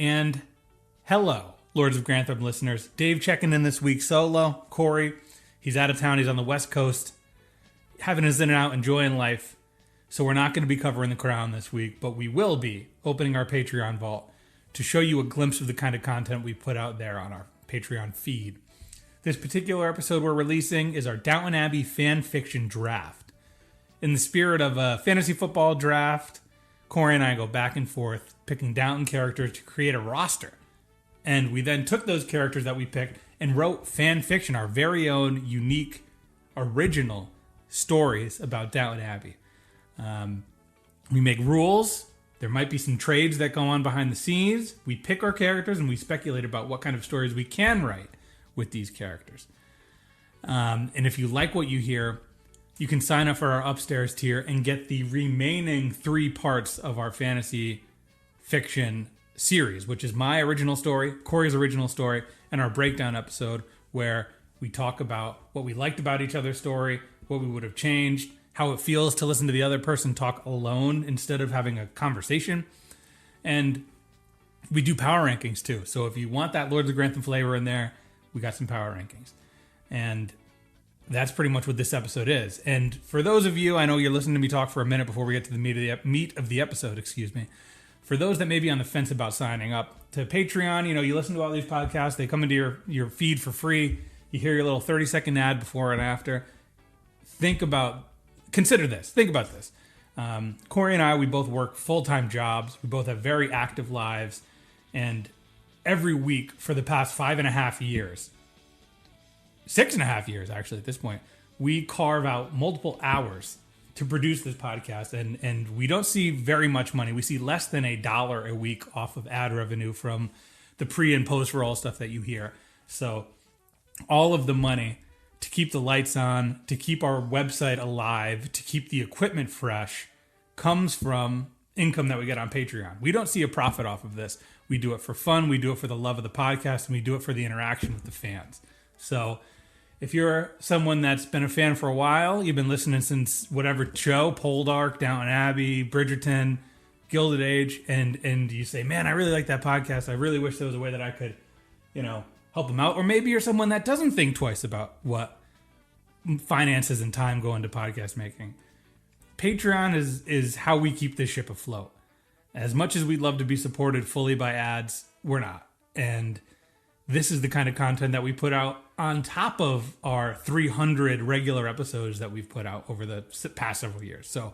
and hello, Lords of Grantham listeners. Dave checking in this week solo. Corey, he's out of town. He's on the West Coast, having his in and out, enjoying life. So we're not going to be covering The Crown this week, but we will be opening our Patreon vault to show you a glimpse of the kind of content we put out there on our Patreon feed. This particular episode we're releasing is our Downton Abbey fan fiction draft. In the spirit of a fantasy football draft, Corey and I go back and forth picking Downton characters to create a roster. And we then took those characters that we picked and wrote fan fiction, our very own unique, original stories about Downton Abbey. We make rules. There might be some trades that go on behind the scenes. We pick our characters and we speculate about what kind of stories we can write with these characters. And if you like what you hear, you can sign up for our upstairs tier and get the remaining 3 parts of our fantasy fiction series, which is my original story, Corey's original story, and our breakdown episode where we talk about what we liked about each other's story, what we would have changed, how it feels to listen to the other person talk alone instead of having a conversation. And we do power rankings too. So if you want that Lords of Grantham flavor in there, we got some power rankings. And that's pretty much what this episode is. And for those of you, I know you're listening to me talk for a minute before we get to the meat of the episode, excuse me. For those that may be on the fence about signing up to Patreon, you listen to all these podcasts, they come into your feed for free. You hear your little 30-second ad before and after. Consider this. Think about this. Corey and I, we both work full-time jobs. We both have very active lives. And every week for the past 5.5 years, 6.5 years actually at this point, we carve out multiple hours to produce this podcast, and we don't see very much money. We see less than $1 a week off of ad revenue from the pre and post roll stuff that you hear. So all of the money to keep the lights on, to keep our website alive, to keep the equipment fresh comes from income that we get on Patreon. We don't see a profit off of this. We do it for fun, we do it for the love of the podcast, and we do it for the interaction with the fans. So if you're someone that's been a fan for a while, you've been listening since whatever show, Poldark, Downton Abbey, Bridgerton, Gilded Age, and you say, man, I really like that podcast. I really wish there was a way that I could, help them out. Or maybe you're someone that doesn't think twice about what finances and time go into podcast making. Patreon is how we keep this ship afloat. As much as we'd love to be supported fully by ads, we're not. And this is the kind of content that we put out on top of our 300 regular episodes that we've put out over the past several years. So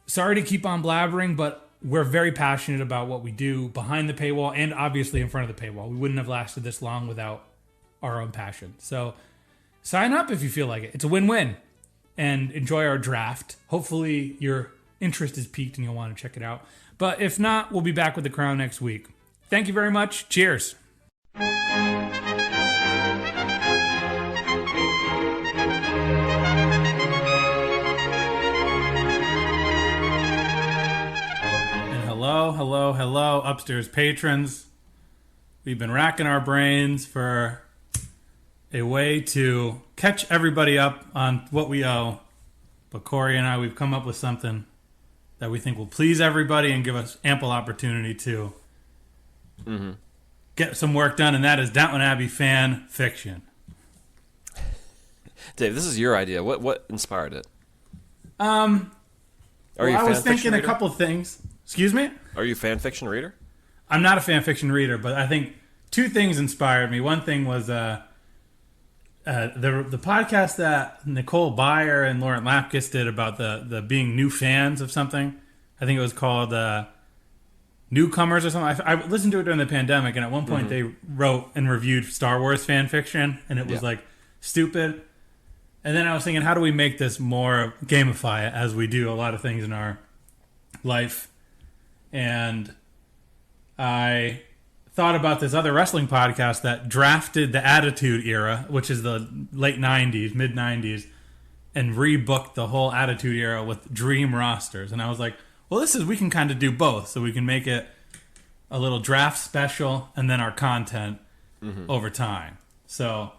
sorry to keep on blabbering, but we're very passionate about what we do behind the paywall and obviously in front of the paywall. We wouldn't have lasted this long without our own passion. So sign up if you feel like it. It's a win-win. And enjoy our draft. Hopefully your interest is piqued and you'll want to check it out. But if not, we'll be back with The Crown next week. Thank you very much. Cheers. Hello, upstairs patrons. We've been racking our brains for a way to catch everybody up on what we owe. But Corey and I, we've come up with something that we think will please everybody and give us ample opportunity to get some work done, and that is Downton Abbey fan fiction. Dave, this is your idea. What inspired it? I was thinking a couple of things. Excuse me? Are you a fan fiction reader? I'm not a fan fiction reader, but I think 2 things inspired me. One thing was the podcast that Nicole Byer and Lauren Lapkus did about the being new fans of something. I think it was called Newcomers or something. I listened to it during the pandemic, and at one point they wrote and reviewed Star Wars fan fiction, and it was stupid. And then I was thinking, how do we make this more gamify it, as we do a lot of things in our life? And I thought about this other wrestling podcast that drafted the Attitude Era, which is the late 90s, mid 90s, and rebooked the whole Attitude Era with dream rosters. And I was like, well, we can kind of do both. So we can make it a little draft special and then our content over time. So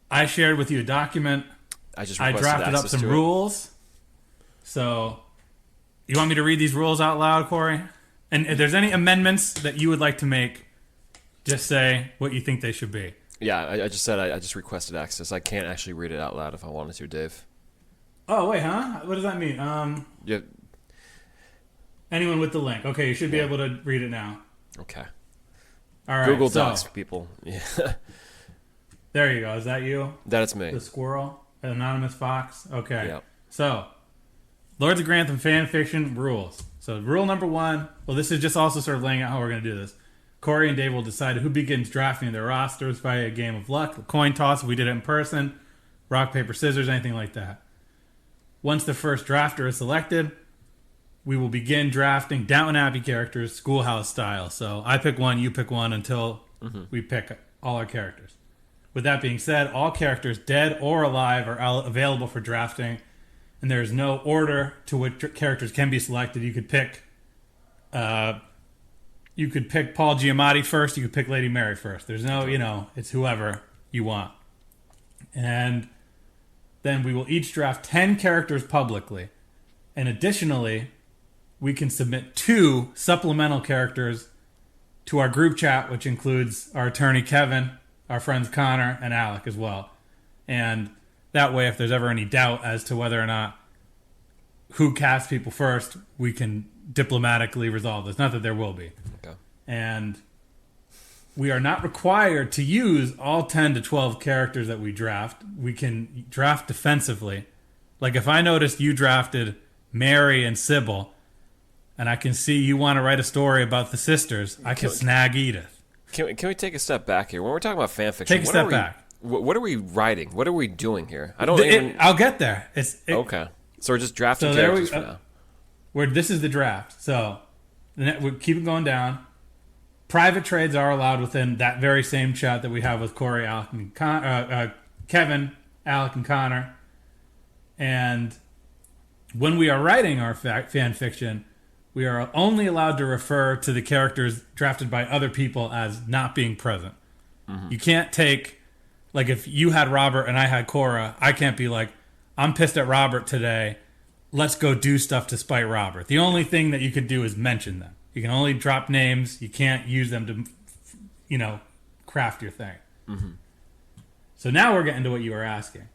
I shared with you a document. I drafted up some rules. So you want me to read these rules out loud, Corey? And if there's any amendments that you would like to make, Just say what you think they should be. Yeah, I just said I just requested access. I can't actually read it out loud if I wanted to, Dave. Oh, wait, huh? What does that mean? Yeah. Anyone with the link. Okay, you should be able to read it now. Okay. All right. Google Docs, people. Yeah. There you go. Is that you? That's me. The squirrel? Anonymous Fox? Okay. Yep. So, Lords of Grantham fan fiction rules. So, rule number 1. Well, this is just also sort of laying out how we're going to do this. Corey and Dave will decide who begins drafting their rosters via a game of luck, a coin toss if we did it in person, rock, paper, scissors, anything like that. Once the first drafter is selected, we will begin drafting Downton Abbey characters, schoolhouse style. So I pick one, you pick one until we pick all our characters. With that being said, all characters, dead or alive, are available for drafting, and there is no order to which characters can be selected. You could pick Paul Giamatti first. You could pick Lady Mary first. There's no, it's whoever you want. And then we will each draft 10 characters publicly. And additionally, we can submit 2 supplemental characters to our group chat, which includes our attorney Kevin, our friends Connor, and Alec as well. And that way, if there's ever any doubt as to whether or not who casts people first, we can diplomatically resolve this. Not that there will be. Okay. And we are not required to use all 10 to 12 characters that we draft. We can draft defensively. Like if I noticed you drafted Mary and Sybil, and I can see you want to write a story about the sisters, I can snag Edith. Can we take a step back here? When we're talking about fan fiction, take a step back. What are we writing? What are we doing here? I don't even... I'll get there. Okay. So we're just drafting characters for now. This is the draft. So we keep it going down. Private trades are allowed within that very same chat that we have with Corey, Alec, and Kevin, Alec, and Connor. And when we are writing our fan fiction, we are only allowed to refer to the characters drafted by other people as not being present. Mm-hmm. You can't take, like if you had Robert and I had Cora, I can't be like, I'm pissed at Robert today. Let's go do stuff to spite Robert. The only thing that you could do is mention them. You can only drop names. You can't use them to, craft your thing. Mm-hmm. So now we're getting to what you were asking.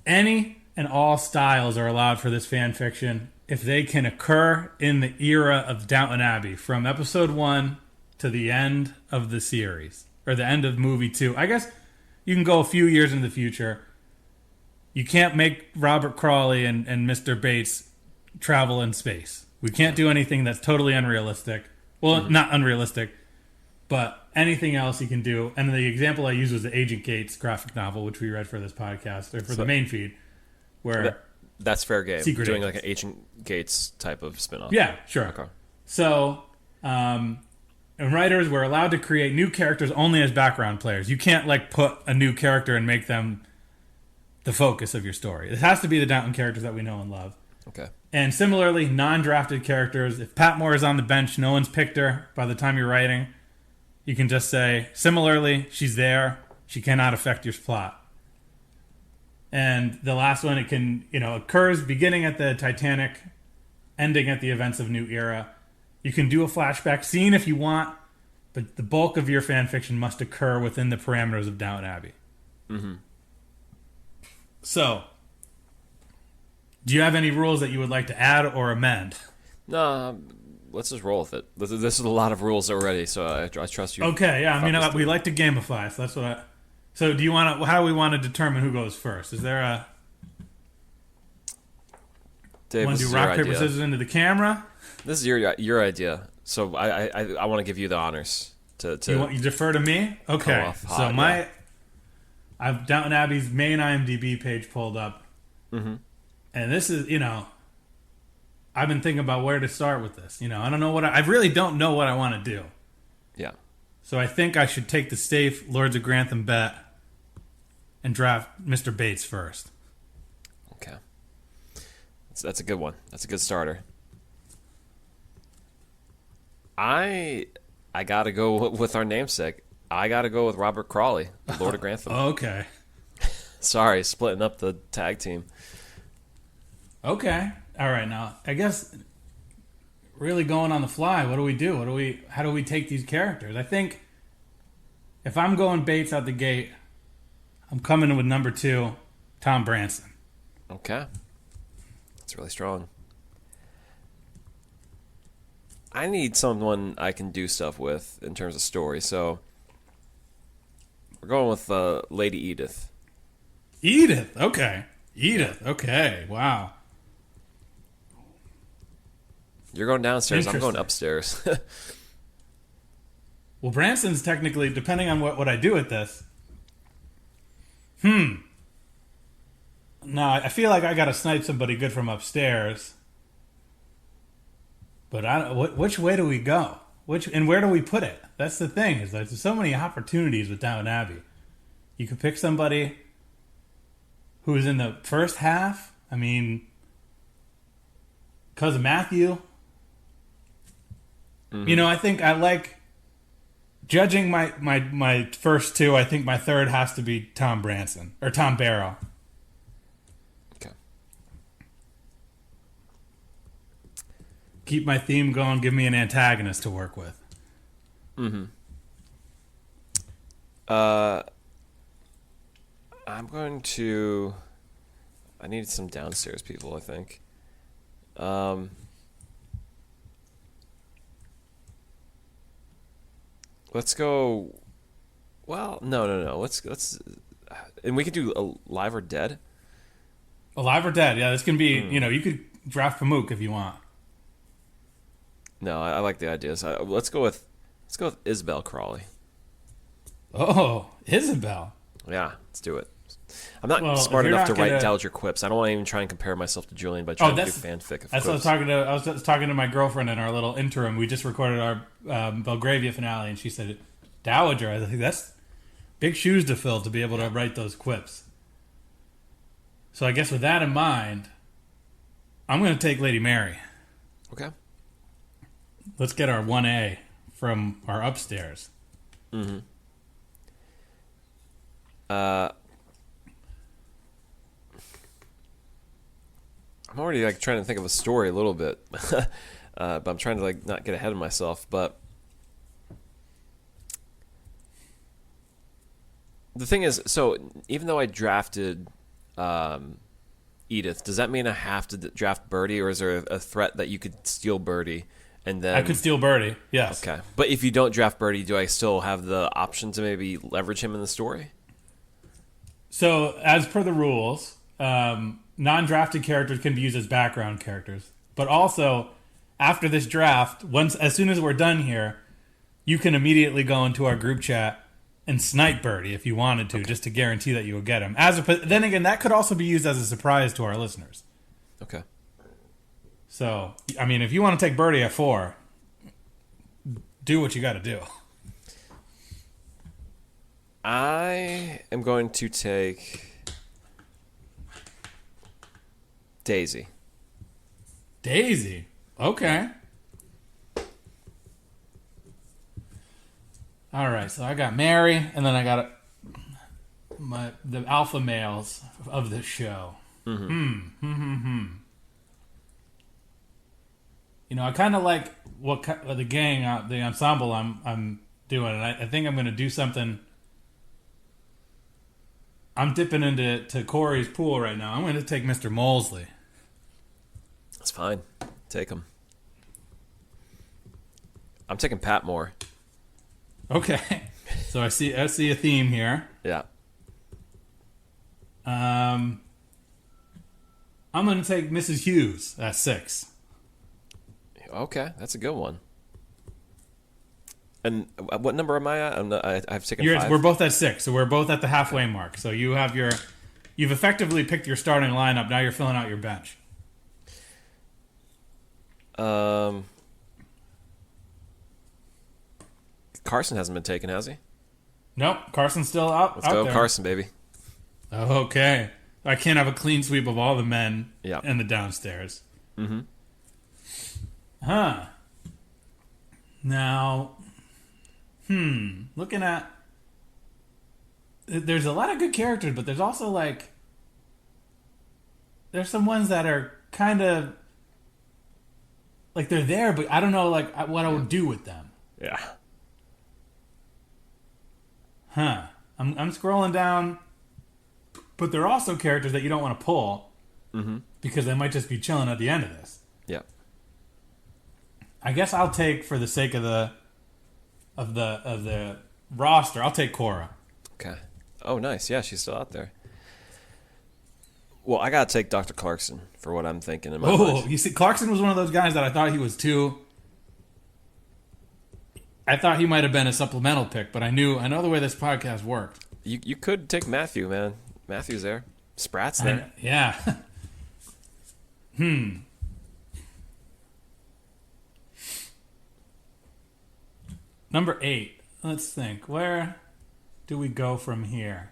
Any and all styles are allowed for this fan fiction if they can occur in the era of Downton Abbey, from episode 1 to the end of the series, or the end of movie 2. I guess you can go a few years in the future. You can't make Robert Crawley and Mr. Bates travel in space. We can't do anything that's totally unrealistic. Well, not unrealistic, but anything else you can do. And the example I used was the Agent Gates graphic novel, which we read for this podcast, or for the main feed, where... That's fair game. Secret doing agents. Like an Agent Gates type of spinoff. Yeah, sure. Okay. So, and writers were allowed to create new characters only as background players. You can't put a new character and make them the focus of your story. It has to be the Downton characters that we know and love. Okay. And similarly, non-drafted characters. If Patmore is on the bench, no one's picked her by the time you're writing, you can just say, similarly, she's there. She cannot affect your plot. And the last one, it can, occurs beginning at the Titanic, ending at the events of New Era. You can do a flashback scene if you want, but the bulk of your fan fiction must occur within the parameters of Downton Abbey. Mm-hmm. So, do you have any rules that you would like to add or amend? No, let's just roll with it. This is a lot of rules already, so I trust you. Okay, yeah, we like to gamify, so that's what I... So do you want to? How do we want to determine who goes first? Is there a? Dave, want to do rock paper scissors into the camera? This is your idea. So I want to give you the honors to. You defer to me? Okay. So I've Downton Abbey's main IMDb page pulled up, and this is I've been thinking about where to start with this. I don't know I really don't know what I want to do. Yeah. So I think I should take the safe Lords of Grantham bet and draft Mr. Bates first. Okay. That's a good one. That's a good starter. I got to go with our namesake. I got to go with Robert Crawley, the Lord of Grantham. Okay. Sorry, splitting up the tag team. Okay. All right, now, I guess really going on the fly. What do we do? How do we take these characters? I think if I'm going Bates out the gate, I'm coming in with number 2, Tom Branson. Okay. That's really strong. I need someone I can do stuff with in terms of story, so we're going with Lady Edith. Edith, okay. Edith, okay. Wow. You're going downstairs, I'm going upstairs. Well, Branson's technically, depending on what I do with this. No, I feel like I got to snipe somebody good from upstairs. But which way do we go? And where do we put it? That's the thing. Is there's so many opportunities with Downton Abbey. You could pick somebody who's in the first half. I mean, Cousin Matthew. Mm-hmm. You know, I think I like judging my first 2. I think my third has to be Tom Branson or Tom Barrow. Keep my theme going. Give me an antagonist to work with. Mm-hmm. I'm going to... I need some downstairs people, I think. Let's go... Well, no. Let's... And we could do Alive or Dead. Alive or Dead, yeah. This can be... You know, you could draft Pamuk if you want. No, I like the idea. So let's go with Isabel Crawley. Oh, Isabel. Yeah, let's do it. I'm not smart enough to write Dowager quips. I don't want to even try and compare myself to Julian by trying to do fanfic of that's quips. What I was talking to my girlfriend in our little interim. We just recorded our Belgravia finale, and she said, Dowager. I think that's big shoes to fill to be able to write those quips. So I guess with that in mind, I'm going to take Lady Mary. Okay. Let's get our 1A from our upstairs. Mm-hmm. I'm already trying to think of a story a little bit, but I'm trying to not get ahead of myself. But the thing is, so even though I drafted Edith, does that mean I have to draft Birdie, or is there a threat that you could steal Birdie? And then I could steal Birdie, yes. Okay. But if you don't draft Birdie, do I still have the option to maybe leverage him in the story? So, as per the rules, non-drafted characters can be used as background characters. But also, after this draft, as soon as we're done here, you can immediately go into our group chat and snipe Birdie if you wanted to, just to guarantee that you will get him. Then again, that could also be used as a surprise to our listeners. Okay. So, I mean, if you want to take Birdie at 4, do what you got to do. I am going to take Daisy. Daisy? Okay. All right, so I got Mary, and then I got the alpha males of this show. Mm-hmm. You know, I kind of like the gang, the ensemble I'm doing, and I think I'm going to do something. I'm dipping into Corey's pool right now. I'm going to take Mr. Molesley. That's fine. Take him. I'm taking Pat Moore. Okay, so I see a theme here. Yeah. I'm going to take Mrs. Hughes at 6. Okay, that's a good one. And what number am I at? I've taken 5. We're both at 6, so we're both at the halfway mark. So you've effectively picked your starting lineup. Now you're filling out your bench. Carson hasn't been taken, has he? Nope, Carson's still out. Let's go, there. Carson, baby. Okay, I can't have a clean sweep of all the men Yep. in the downstairs. Mm-hmm. Huh. Now, looking at... There's a lot of good characters, but there's also, there's some ones that are kind of... like they're there, but I don't know like what I would do with them. Yeah. Huh. I'm scrolling down, but there are also characters that you don't want to pull because they might just be chilling at the end of this. Yeah. I guess I'll take, for the sake of the roster, I'll take Cora. Okay. Oh, nice. Yeah, she's still out there. Well, I gotta take Dr. Clarkson for what I'm thinking in my mind. You see, Clarkson was one of those guys that I thought he was too. I thought he might have been a supplemental pick, but I know the way this podcast worked. You could take Matthew, man. Matthew's there. Sprat's there. Yeah. Number 8. Let's think. Where do we go from here?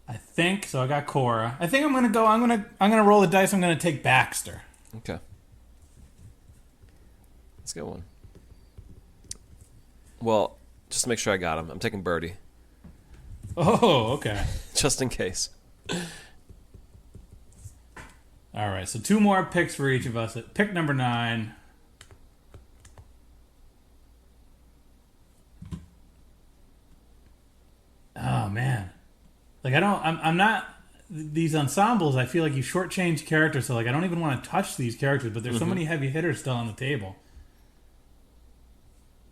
I think so. I got Cora. I think I'm gonna go. I'm gonna roll the dice. I'm gonna take Baxter. Okay. Let's get one. Well, just to make sure I got him, I'm taking Birdie. Oh, okay. Just in case. All right. So 2 more picks for each of us. At pick number 9. Oh man. Like I'm not these ensembles. I feel like you shortchange characters, so like I don't even want to touch these characters. But there's so many heavy hitters still on the table.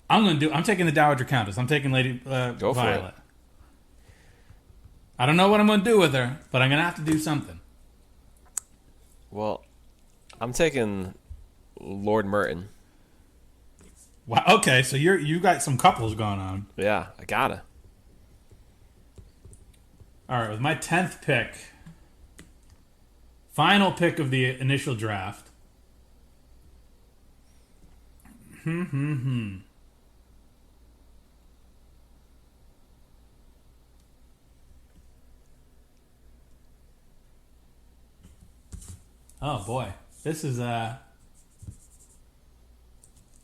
I'm taking the Dowager Countess. I'm taking Lady Go for Violet. it. I don't know what I'm going to do with her, but I'm going to have to do something. Well, I'm taking Lord Merton. Wow. Okay, so you got some couples going on. Yeah, I gotta. All right, with my 10th pick, final pick of the initial draft. Oh boy, this is I'm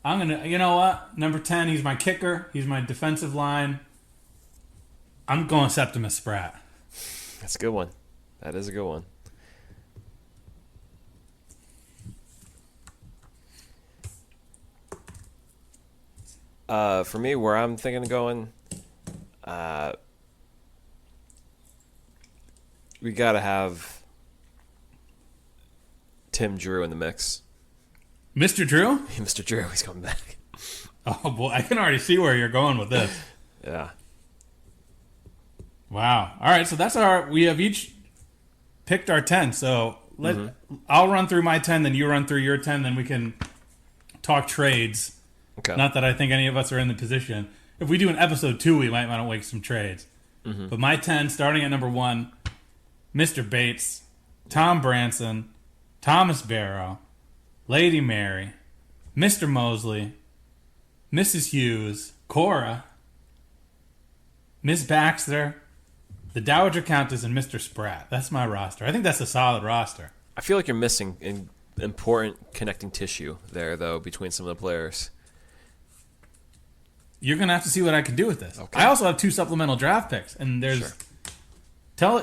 gonna. You know what? Number 10. He's my kicker. He's my defensive line. I'm going Septimus Spratt. That's a good one. That is a good one. For me, where I'm thinking of going, we gotta have Tim Drew in the mix. Mr. Drew? Mr. Drew, he's coming back. Oh boy, I can already see where you're going with this. Yeah. Wow. All right, so we have each picked our 10. So I'll run through my 10, then you run through your 10, then we can talk trades. Okay. Not that I think any of us are in the position. If we do an episode 2, we might want to make some trades. But my 10, starting at number 1, Mr. Bates, Tom Branson, Thomas Barrow, Lady Mary, Mr. Mosley, Mrs. Hughes, Cora, Miss Baxter, the Dowager Countess, and Mr. Spratt. That's my roster. I think that's a solid roster. I feel like you're missing important connecting tissue there, though, between some of the players. You're going to have to see what I can do with this. Okay. I also have 2 supplemental draft picks, and there's... Sure.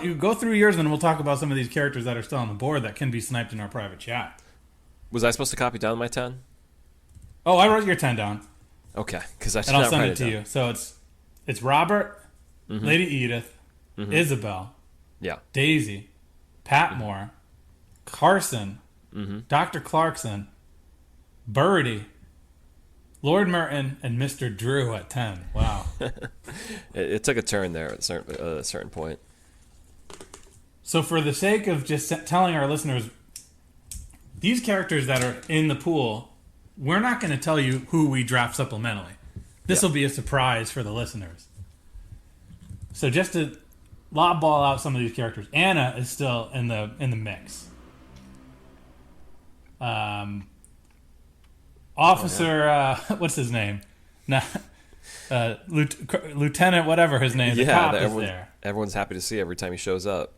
You go through yours, and then we'll talk about some of these characters that are still on the board that can be sniped in our private chat. Was I supposed to copy down my 10? Oh, I wrote your 10 down. Okay, because I did And I'll not send write it to down. you. So it's Robert, Lady Edith, Isabel, Yeah. Daisy, Patmore, Carson, Dr. Clarkson, Birdie, Lord Merton, and Mr. Drew at 10. Wow. It took a turn there at a certain point. So for the sake of just telling our listeners, these characters that are in the pool, we're not going to tell you who we draft supplementally. This will be a surprise for the listeners. So just to lob ball out some of these characters, Anna is still in the mix. Officer, what's his name? Lieutenant, whatever his name. The cop is there. Everyone's happy to see every time he shows up.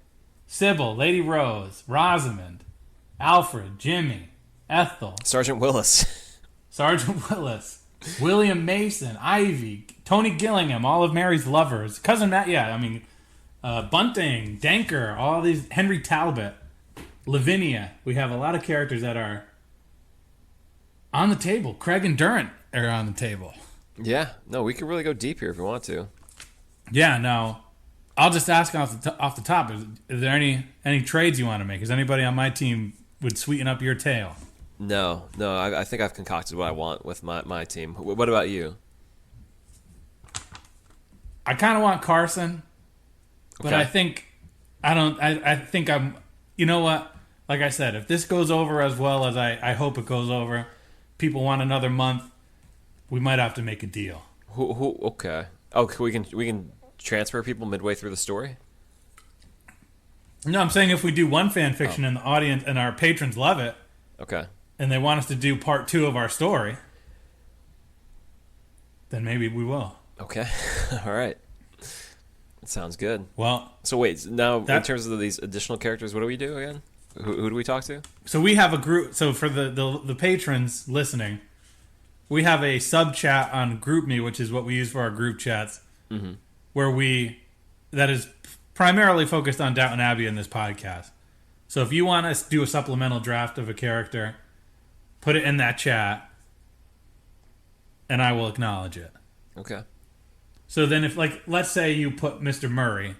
Sybil, Lady Rose, Rosamond, Alfred, Jimmy, Ethel, Sergeant Willis. Sergeant Willis, William Mason, Ivy, Tony Gillingham, all of Mary's lovers, Cousin Matt, Bunting, Denker, all these, Henry Talbot. Lavinia. We have a lot of characters that are on the table. Craig and Durant are on the table. Yeah. No, we could really go deep here if we want to. Yeah, no. I'll just ask off the top. Is there any trades you want to make? Is anybody on my team would sweeten up your tale? No. I think I've concocted what I want with my team. What about you? I kind of want Carson, but I think I'm. You know what? Like I said, if this goes over as well as I hope it goes over, people want another month. We might have to make a deal. Who? Okay. Oh, we can transfer people midway through the story. No, I'm saying if we do one fan fiction and the audience and our patrons love it, okay, and they want us to do part 2 of our story, then maybe we will. Okay. All right. That sounds good. Well, so wait, now in terms of these additional characters, what do we do again? Who do we talk to? So we have a group. So for the patrons listening, we have a sub chat on GroupMe, which is what we use for our group chats, where that is primarily focused on Downton Abbey in this podcast. So if you want us to do a supplemental draft of a character, put it in that chat, and I will acknowledge it. Okay. So then if, like, let's say you put Mr. Murray,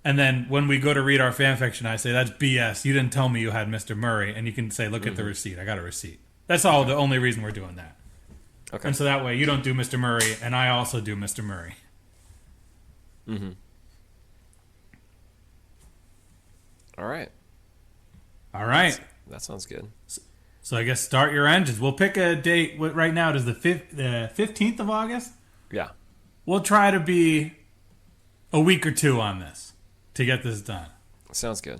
and then when we go to read our fanfiction, I say, that's BS. You didn't tell me you had Mr. Murray. And you can say, look at the receipt. I got a receipt. That's all. The only reason we're doing that. Okay. And so that way you don't do Mr. Murray, and I also do Mr. Murray. Mm-hmm. All right. That sounds good. So I guess start your engines. We'll pick a date. Right now it is the 15th of August. Yeah. We'll try to be a week or 2 on this to get this done. Sounds good.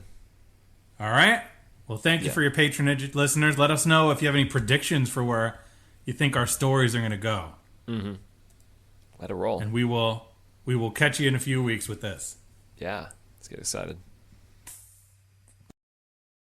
All right. Well, thank you for your patronage, listeners. Let us know if you have any predictions for where you think our stories are going to go. Mm-hmm. Let it roll. And we will catch you in a few weeks with this. Yeah. Let's get excited.